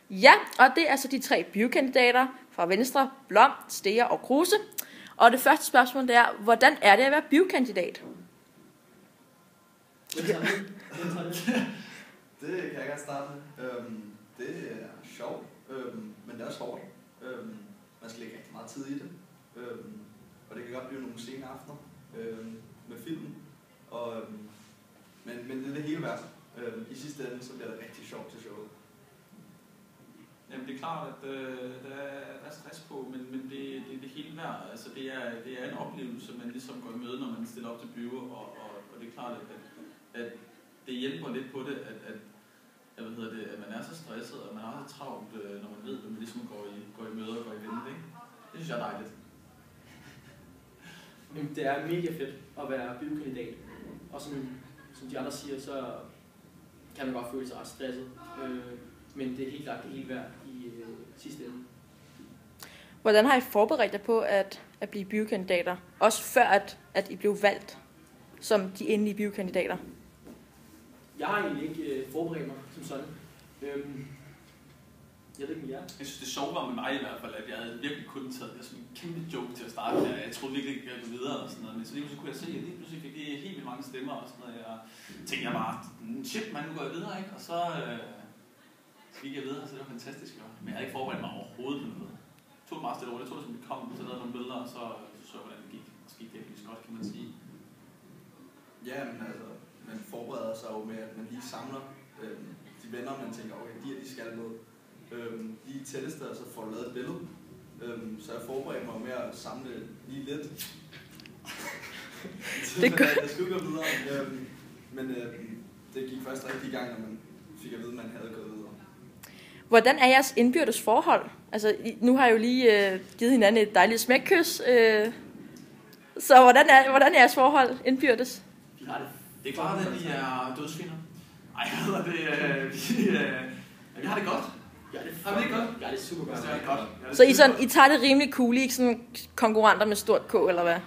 Ja, og det er så de 3 biokandidater fra Venstre, Blom, Steger og Kruse. Og det første spørgsmål det er, hvordan er det at være biokandidat? Det kan jeg godt starte med. Det er sjovt, men det er også hårdt. Man skal lægge rigtig meget tid i det. Og det kan godt blive nogle sene aftener med filmen. Men det er det hele værd. I sidste ende så bliver det rigtig sjovt til showet. Jamen det er klart, at der er stress på, men det er det hele værd. Altså det er en oplevelse, man ligesom går i møde, når man stiller op til Bio, og det er klart, at det hjælper lidt på det, at man er så stresset, og man er så travlt, når man ved, at man ligesom går i møde og går i vente, ikke? Det synes jeg er dejligt. Det er mega fedt at være biokandidat, og som de andre siger, så kan man godt føle sig ret stresset, men det er helt klart det hele værd i sidste ende. Hvordan har I forberedt jer på at blive biokandidater, også før at I blev valgt som de endelige biokandidater? Jeg har egentlig ikke forberedt mig som sådan. Jeg ved ikke med jer. Jeg synes, det sjove var med mig i hvert fald, at jeg havde virkelig kun taget det som en kæmpe joke til at starte med. Jeg troede virkelig ikke, at jeg ville gå videre og sådan noget. Men så lige kunne jeg se, at lige pludselig fik det helt vildt mange stemmer og sådan noget. Jeg tænkte bare, shit man, nu går jeg videre, ikke? Og så gik jeg videre, så det var fantastisk. Men jeg havde ikke forberedt mig overhovedet på noget. Jeg tog det meget stille over. Jeg tog det som det kom, så lavede nogle billeder, og så jeg, hvordan det gik. Og så gik det virkelig godt, kan man sige. Ja, men altså, man forbereder sig jo med, at man lige samler de venner, man tænker, okay, de skal med. Lige tætteste, og så får du lavet et billede. Så jeg forberedte mig med at samle lige lidt. Det er godt. Jeg skulle gå videre. Men det gik først rigtig i gang, når man fik at vide, at man havde gået videre. Hvordan er jeres indbyrdes forhold? Altså, nu har jeg jo lige givet hinanden et dejligt smækkys. Så hvordan er jeres forhold indbyrdes? Vi har det. Det er klart, at vi er dødsfiner. Ej, vi har det godt. Har vi det godt? Ja, det er super godt. Det er godt. Så I tager det rimelig cool, ikke sådan konkurrenter med stort K, eller hvad?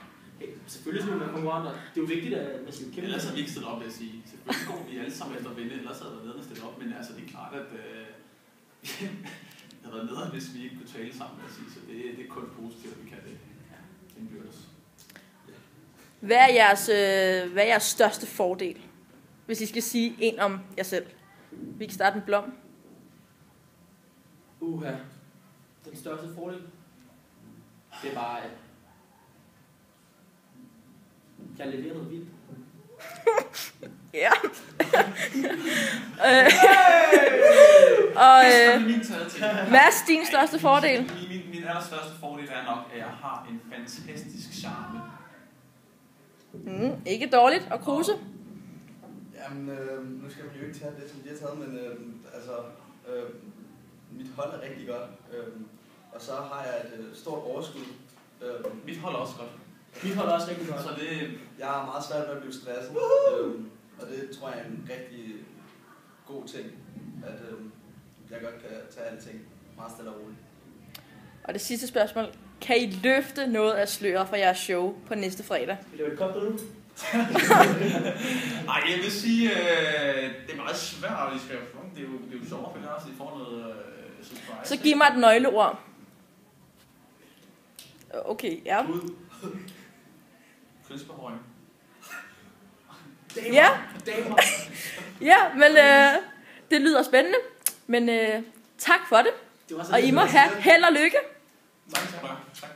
Selvfølgelig skal vi være konkurrenter. Det er jo vigtigt, at man skal kæmpe. Ellers har vi ikke stillet op, vil jeg sige. Selvfølgelig går vi alle sammen efter at vinde, ellers havde der været nede og stillet op. Men altså, det er klart, at det havde været nede, hvis vi ikke kunne tale sammen, vil jeg sige. Så det er kun positivt, at vi kan det indbyrdes. Hvad er jeres største fordel, hvis I skal sige en om jer selv? Vi kan starte med Blom. Den største fordel, det er bare, at jeg leverer noget vildt. Ja. Mads, din største fordel? Min allerstørste fordel er nok, at jeg har en fantastisk charme. Ikke dårligt. Og Kruse? Jamen, nu skal man jo ikke tage det, som de har taget, men mit hold er rigtig godt. Og så har jeg et stort overskud. Mit hold er også godt. Mit hold er også rigtig godt. Så Jeg har meget svært ved at blive stresset. Og det tror jeg er en rigtig god ting, at jeg godt kan tage alle ting meget stille og roligt. Og det sidste spørgsmål. Kan I løfte noget af sløret fra jeres show på næste fredag? Vil du et kop nu? Nej, jeg vil sige, det er meget svært, hvis det er jo sjovt for jer, så I får noget surprise. Så giv mig et nøgleord. Okay, ja. Kønsbehåring. Ja. Ja, men det lyder spændende. Men tak for det. Og I må have held og lykke. Mange tak.